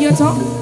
Ayo cok.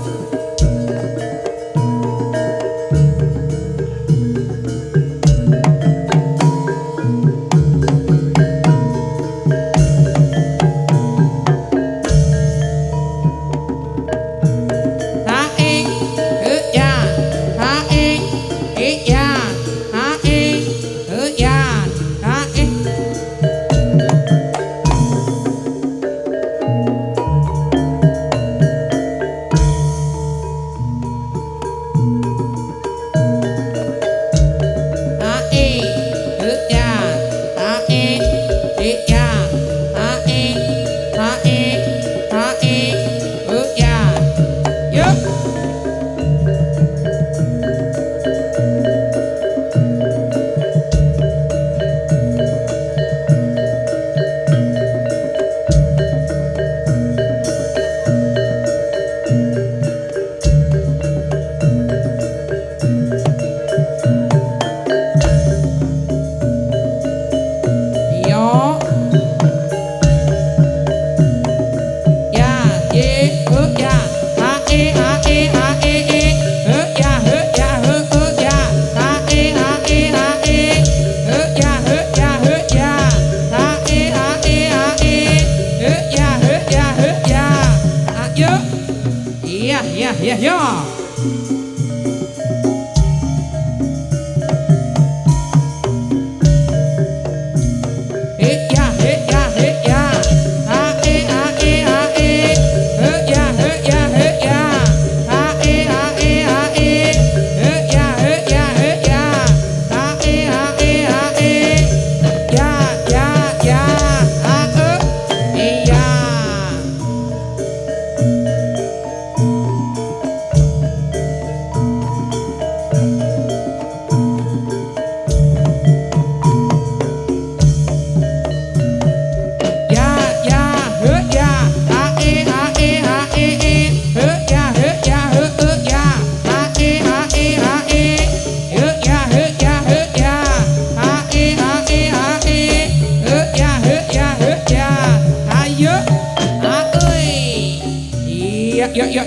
yo.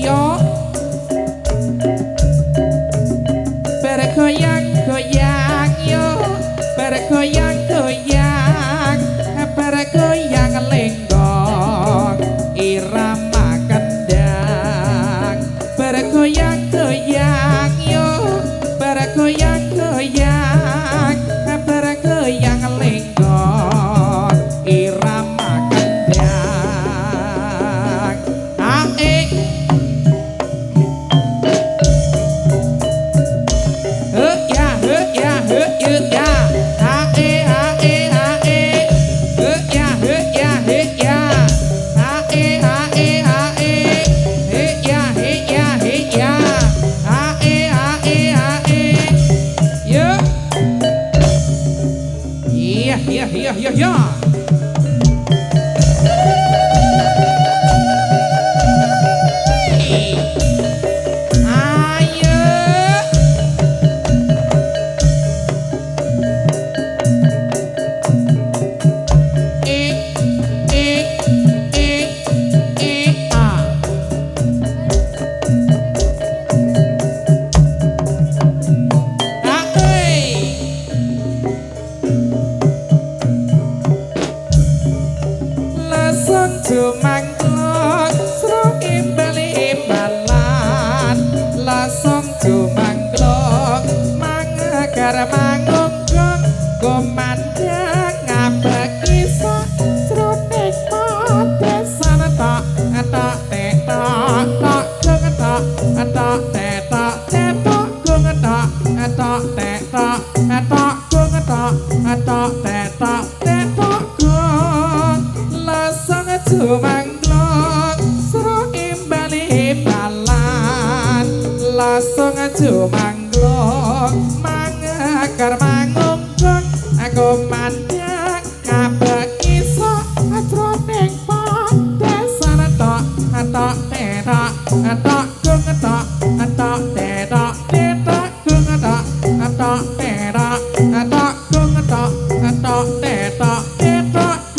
Yo. Bergoyang goyang yo. Bergoyang goyang. Bergoyang lenggong. Irama kendang. Bergoyang goyang yo. Bergoyang goyang. Bergoyang lenggong. Irama kendang. Aik. Yeah. Mangklok sro imbali imbalan lasong jumangklok mangagar mangunggong kumandang ngabeki sak sroning padesan tok tok tetok tok gung tok tok tetok tetok gung tok tok tetok tok gung tok tok tetok tetok gung lasong jumangklok sro imbali imbalan lasong jumangklok mangagar mangunggong aku mandang ngabeki sak jroning padesan tok tok tetok tok gung tok tok tetok tetok gung tok tok tetok tok gung tok tok tetok tetok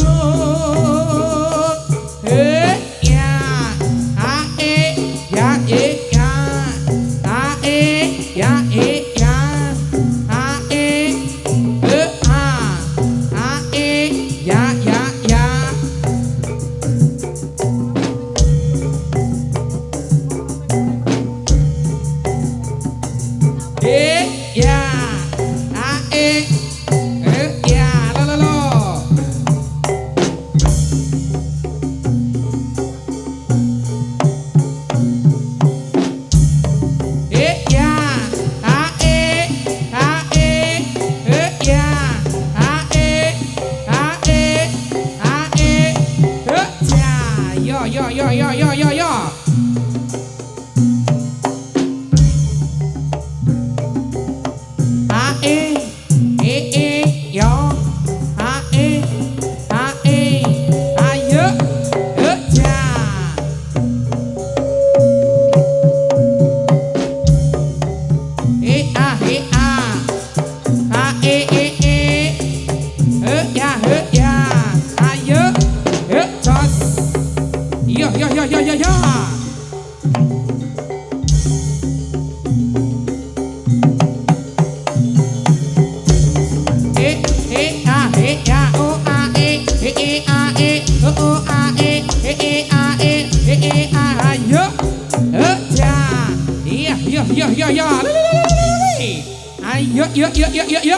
yo. Yo. Yo.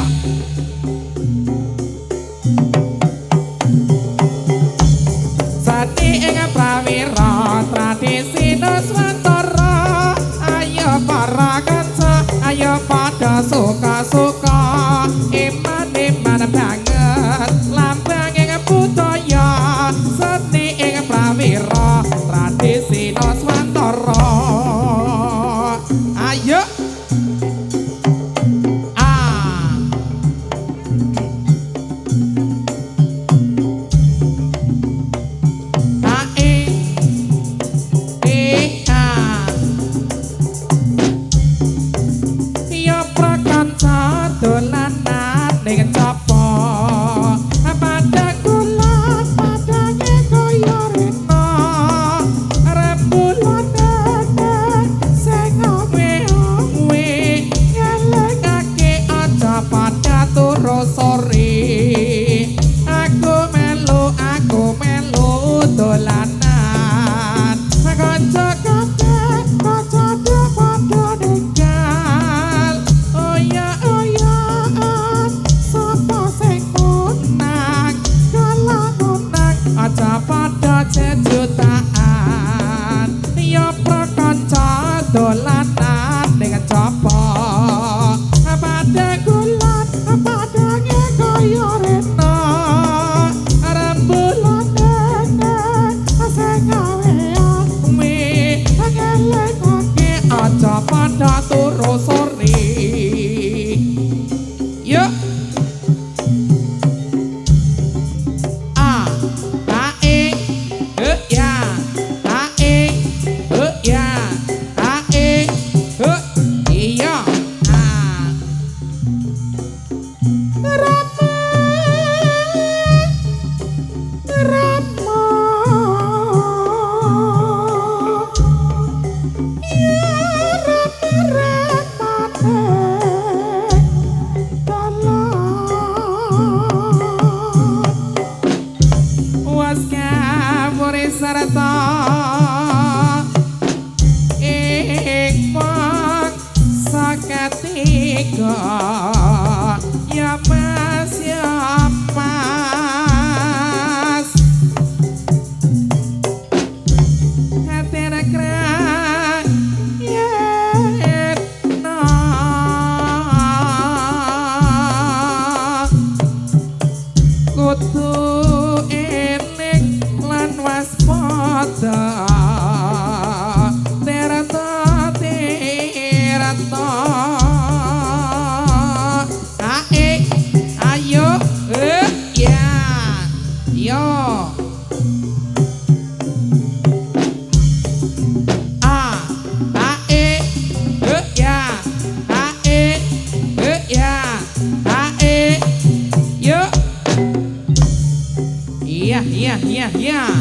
Sati ing prawira tradisi Nuswantara ayo para kanca ayo padha suka-suka iman banget lambang ing budaya seni ing prawira tradisi Nuswantara ayo dolanan dengan copo pada gulat pada kaya rena rembulan dene sing gawean mi ngelekake aja pada turu sore yuk sarata ikmang saketiga ya mas hatena kran yet na kutu Yeah.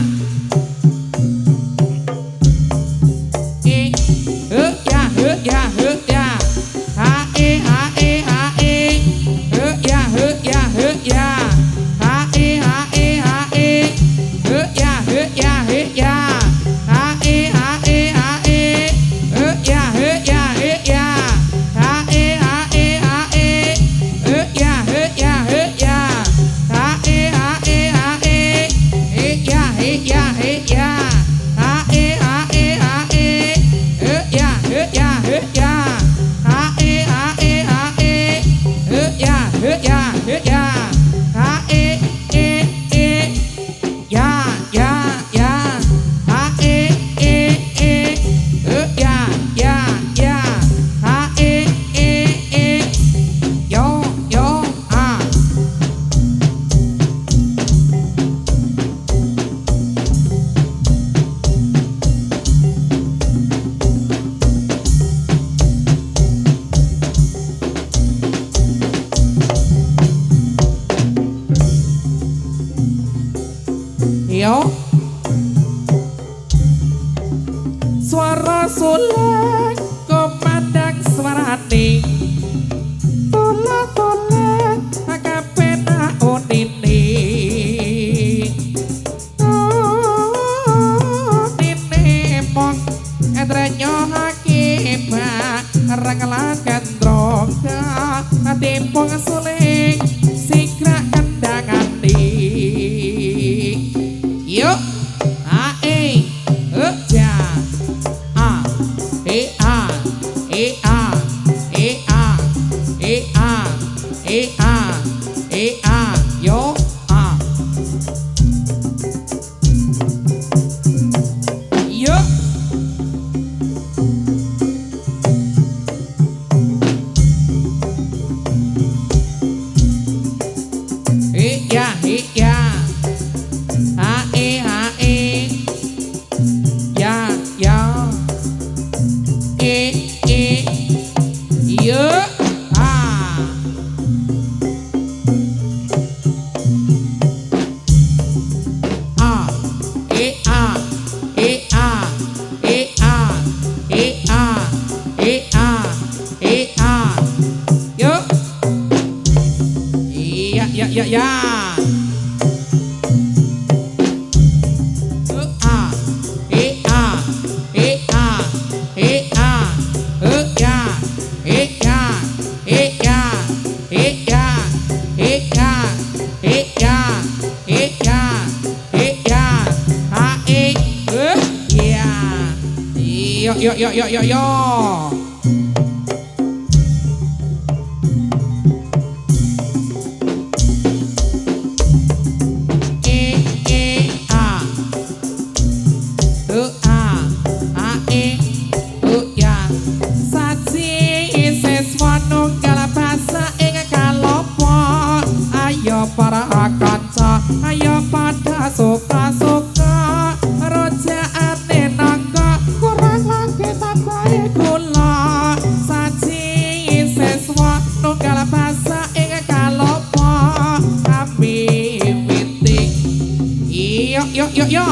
Suara suleng komandang suarane tola-tola akapena onine onine mong edrenyo hakiba ranglan gandroga timpong suleng sikra kandangane yuk yo yo yo. Para kanca ayo pada suka-suka rojaane nangka kurang lagi tambahe kula saji seswa nunggal basa ing kalopo kami pitik yo.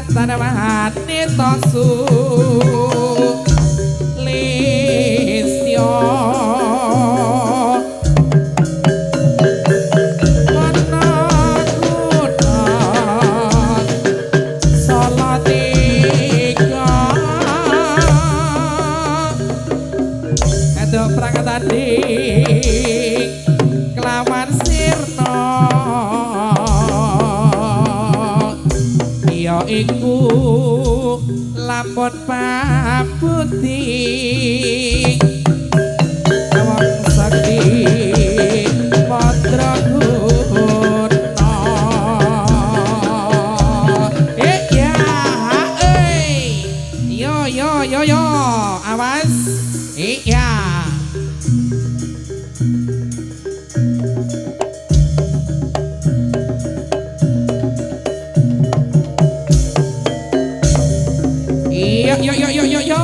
Tanamahane tosu lisyo wana kuda salatika ado prangkatane kelawan sirna iku lampun pabuti wong sakti patra guna yo, awas. Iya. Iya, yo.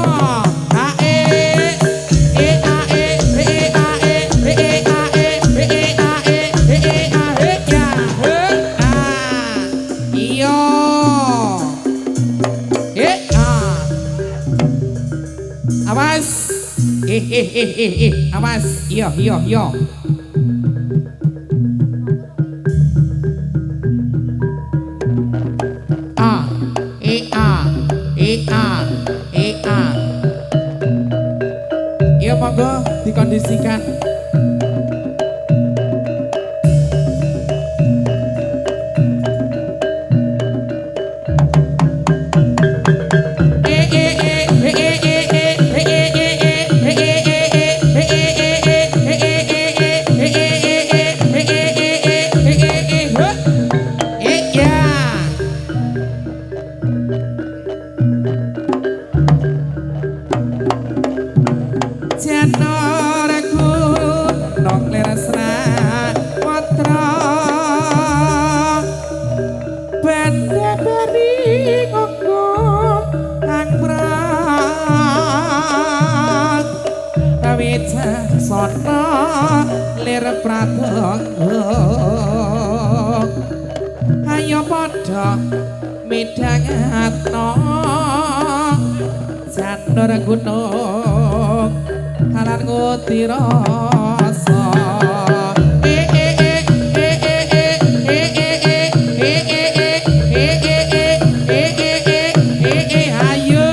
Awas. Awas. Yo. A. Iya monggo dikondisikan. Sono lir pratong ayo padha midhangetno janur gunung halan ngutira rasa ayo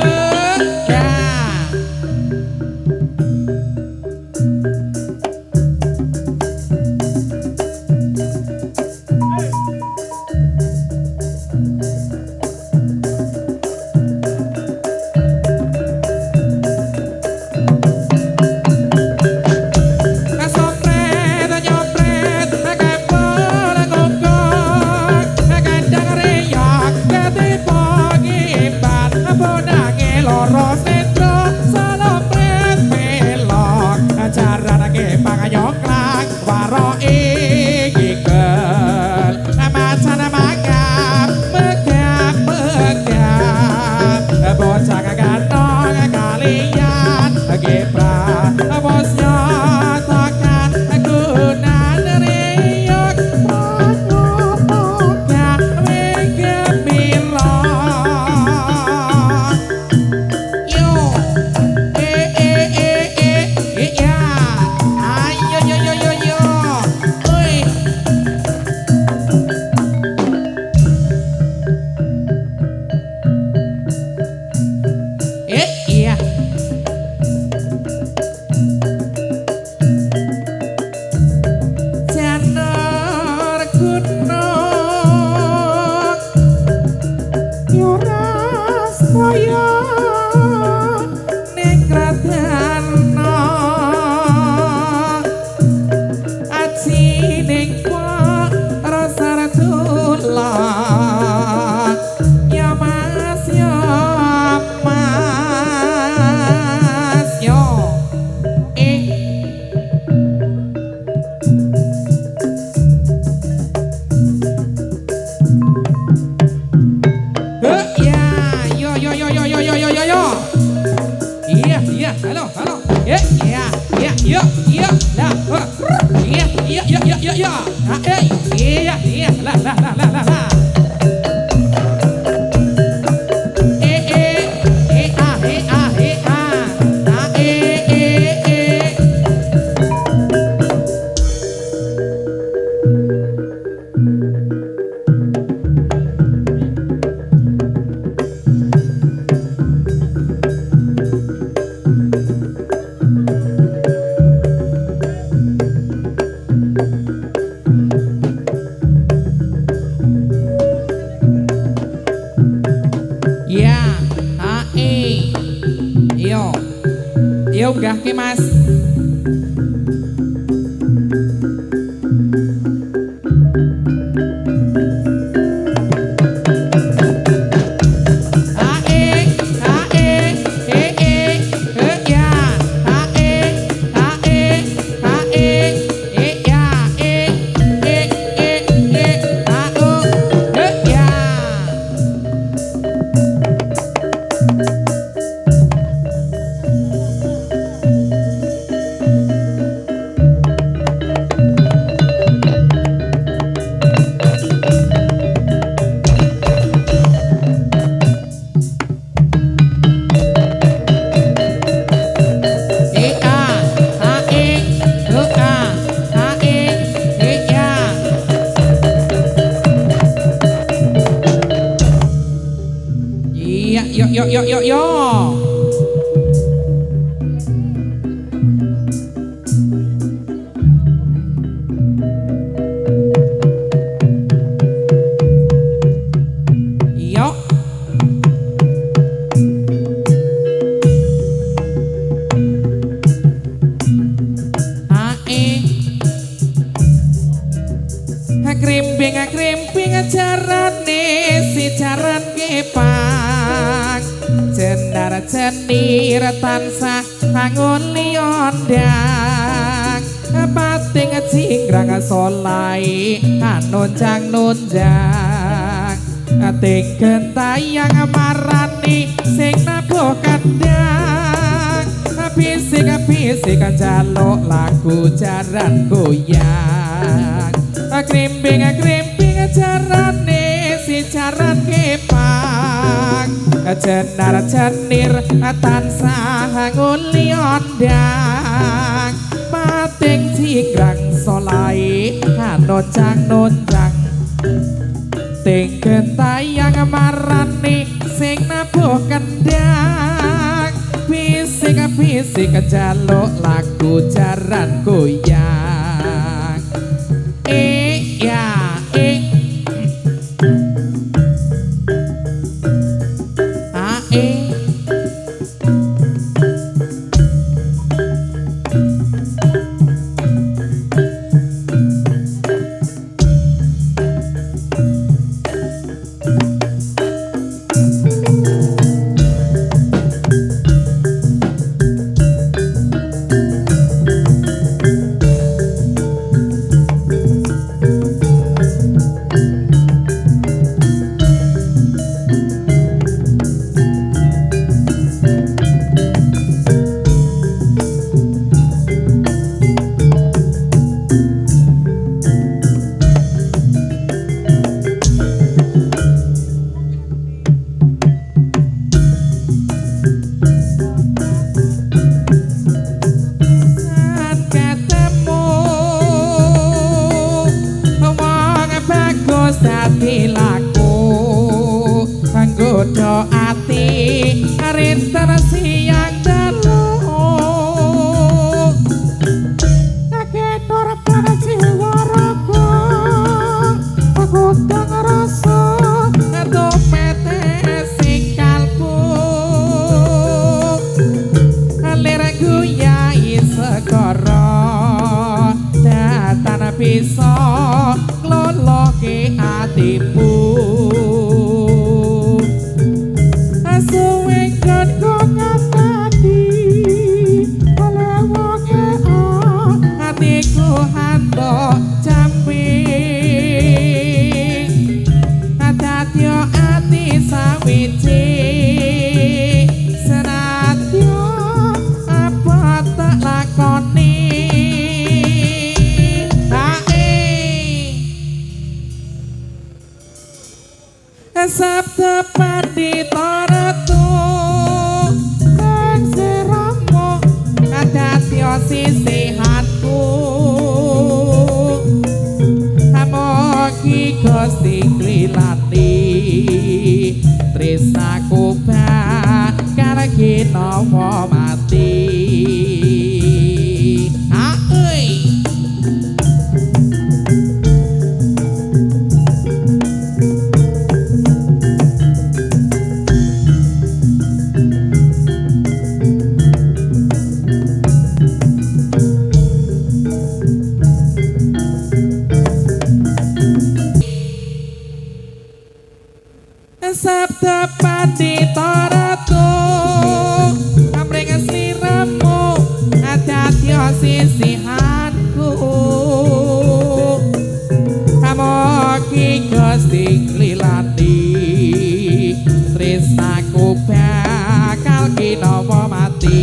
ya Unggah ki Mas. menir tansah angon liondang pating cingkrang solai nonjang ting gentayang marani sing nabuh kadang bisik jaluk lagu jaran goyang krimping jarane si jaran kepang jenar jenir tansah nguliondang pating cingkrang solai nonjang ting gentayang marani sing nabuh kendang bisik jaluk lagu jaran goyang ya Nggodha ati rinten siang dalu ketor para jiwa raga aku tang rasa domete sing kalbu lir guyai segara datan bisa ngloloke atimu Sabda pandita ratu nang siramu kadhatya sisihanku amogi Gusti klilani tresnaku bakal ginawa mati Sabda pandita ratu amring sliramu adhatya sisihanku amogi Gusti klilani tresnaku bakal ginawa mati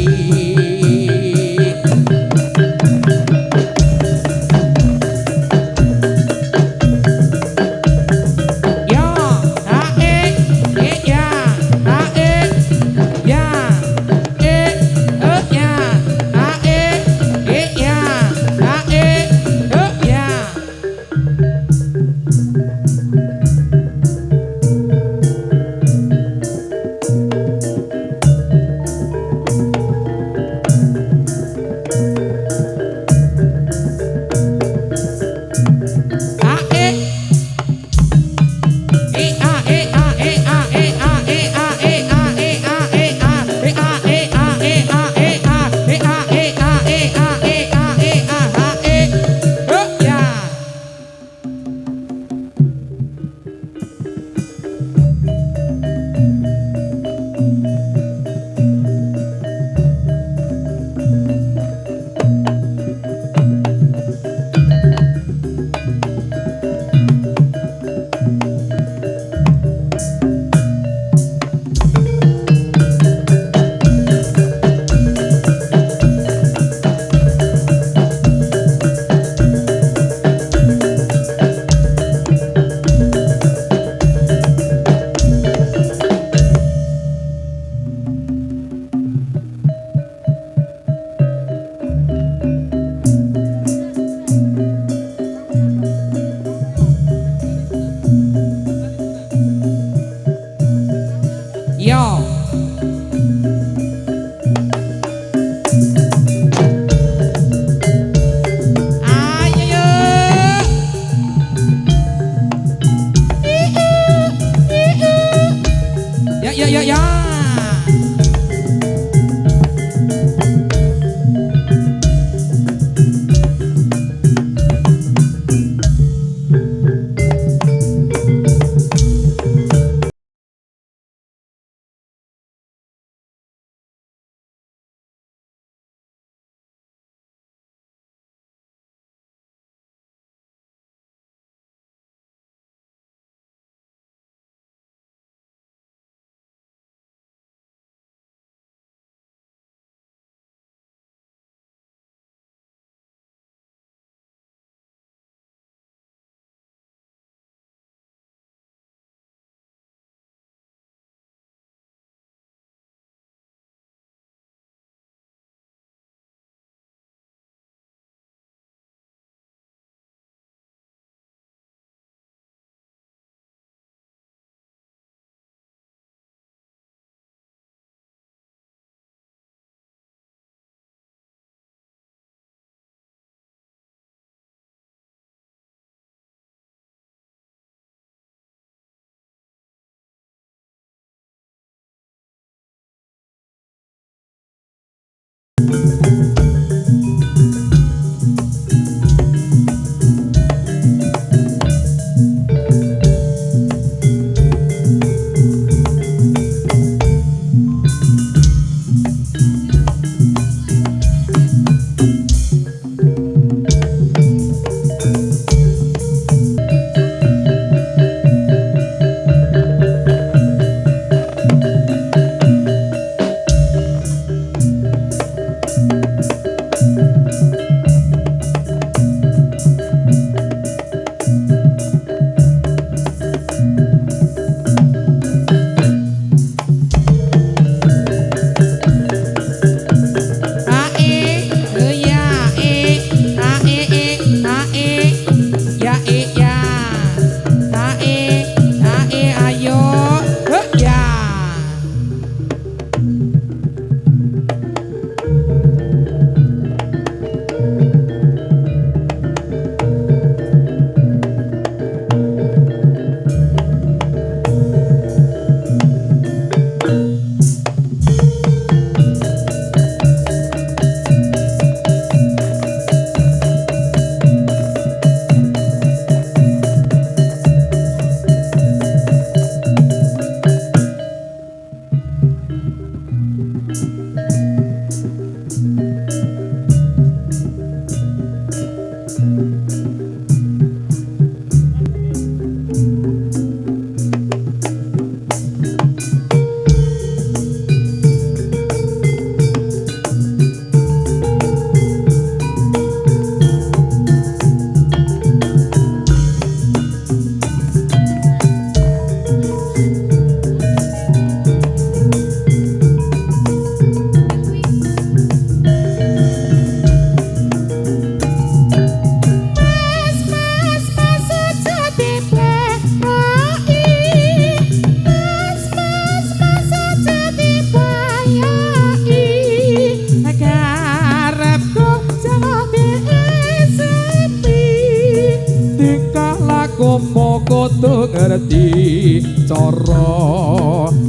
ngerti cara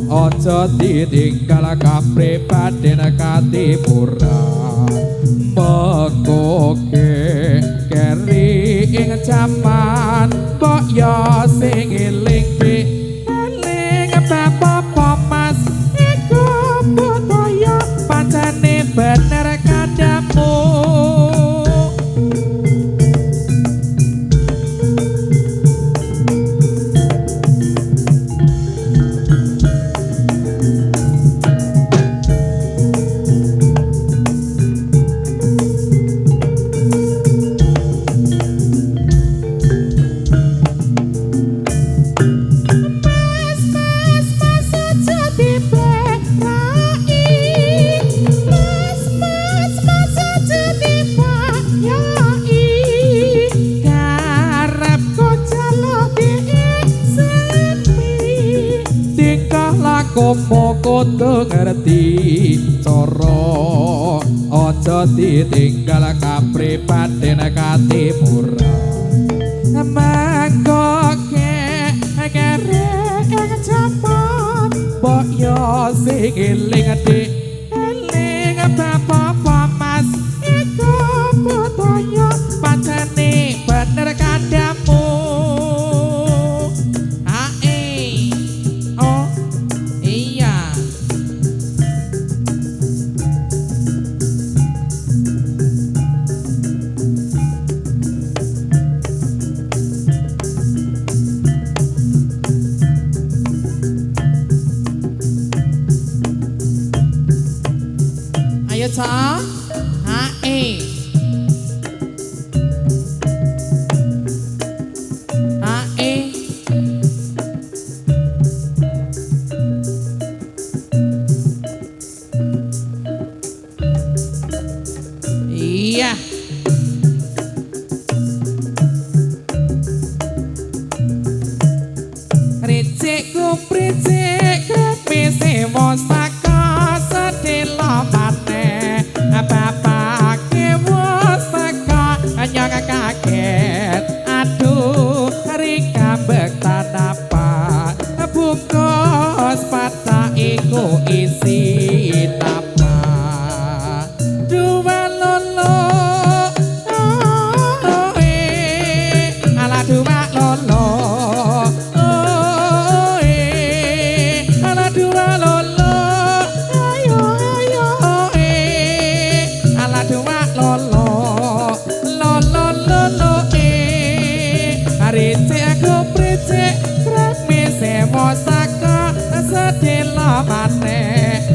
aja ditinggal kapribaden katipurang mekoke keri ing jaman mbok yo sing eling eling apa mas iku budaya pancene bener kadamu komo ngerti cara aja ditinggal kapribaden katipurang mangkoke kere ing jaman mbok yo sing eling eling apa mas iku budaya pancene bener kadamu Cha hae iya ricikku pricik krepise mosaka sedelo mate apa wes teka nyang kaget aduh rika bektan apa bungkus pata iku isi apa dua lolo ala dua lolo ala dua lolo aku pricik kremise mosaka sedelo mate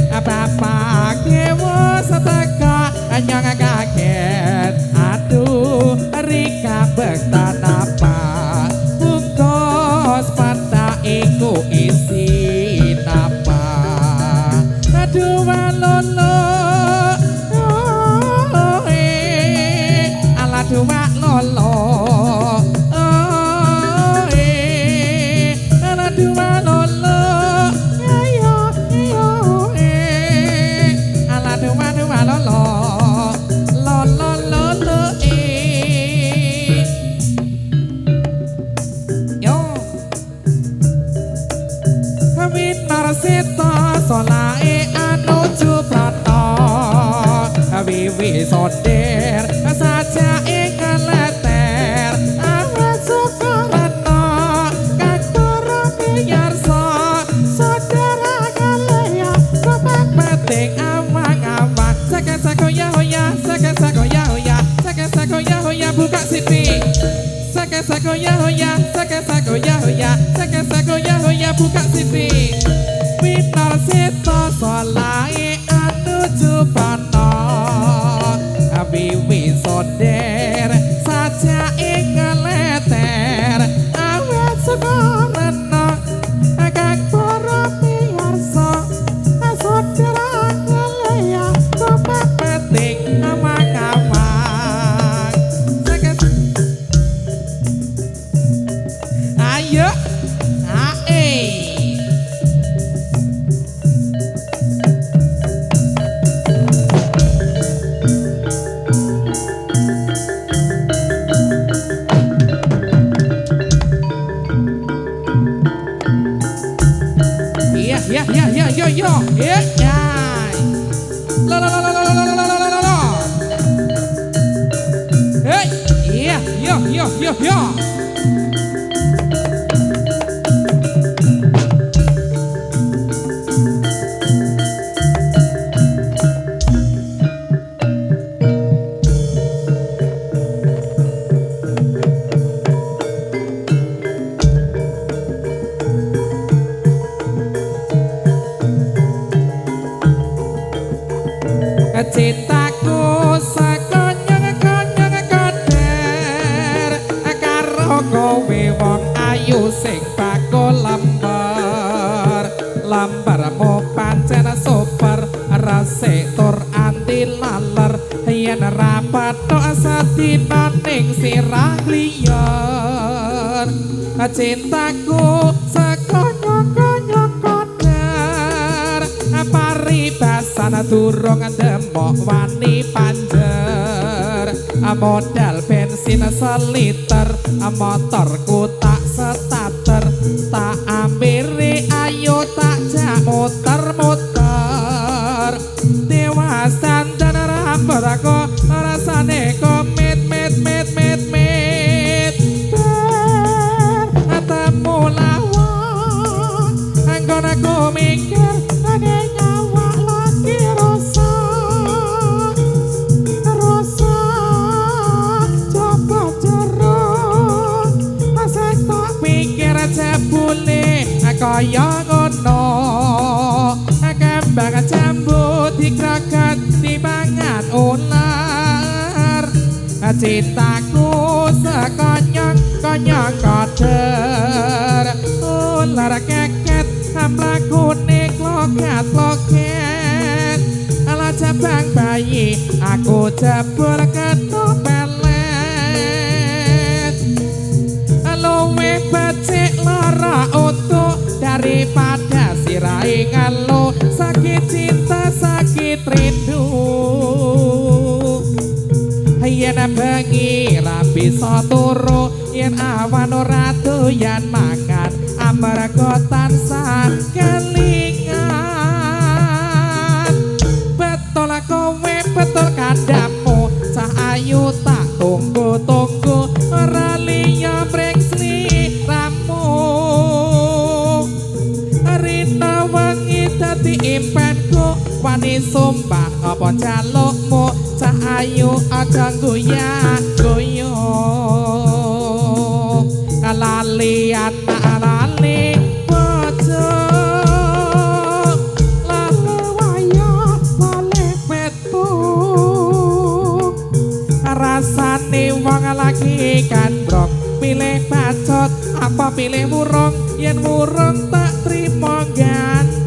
apa kewo setaka nyang kaget aduh rika bektan apa bungkus pata iku isi apa aduh lolo ala dua lolo Sita solae anuju prata wiwi sonder saja ing leter awet sukarana kakara miyarsa saudara kaleya bapak penting awang-awang saka-saka ya hoya saka-saka ya hoya saka-saka ya hoya buka sipi saka-saka ya hoya saka-saka ya hoya saka-saka ya hoya buka sipi Winar sita solae anuju prana wiwi sonder saja ing leter awet sukarana kang para miyarsa saudara kaleya bapak penting amang-amang ayo La la la la la la la la la la la. Hey, iya, yo yo yo yo. Cintaku sakonyong-konyong koder karo kowe wong ayu sing bakul lembar pancen super resik tur anti laler yen rapat tok sedibaning sirah liyan cintaku sakonyong-konyong koder paribasan durung demok wani panjer modal bensin seliter motorku tak starter tak ambiri ayo tak jak muter-muter dewasan dan rambut aku rasane komit temu lawan anggon aku mikir ada nyawa lagi rasa coba jeruk saya tak pikir jebule kaya ngono kembang jambu dikragat dimangan ular cintaku sekonyong-konyong koder ular keket mlakune kloket ala cabang bayi aku jebul ketupelet luwe becik lara utuh daripada sirai ngalo sakit cinta sakit rindu yen bengi ra bisa turu yen awan ora doyan mangan amarga tansah kelingan betul kowe betul kadamu cah ayu tak tunggu ora liya brengsli ramu rina wengi dadi impenku wani sumpah apa jalukmu cah ayu aja goyah-goyo lali anak lali bojo lali wayah lali petu rasane wong lagi gandrong pilih bacot apa pilih murung yen murung tak trimo gandrong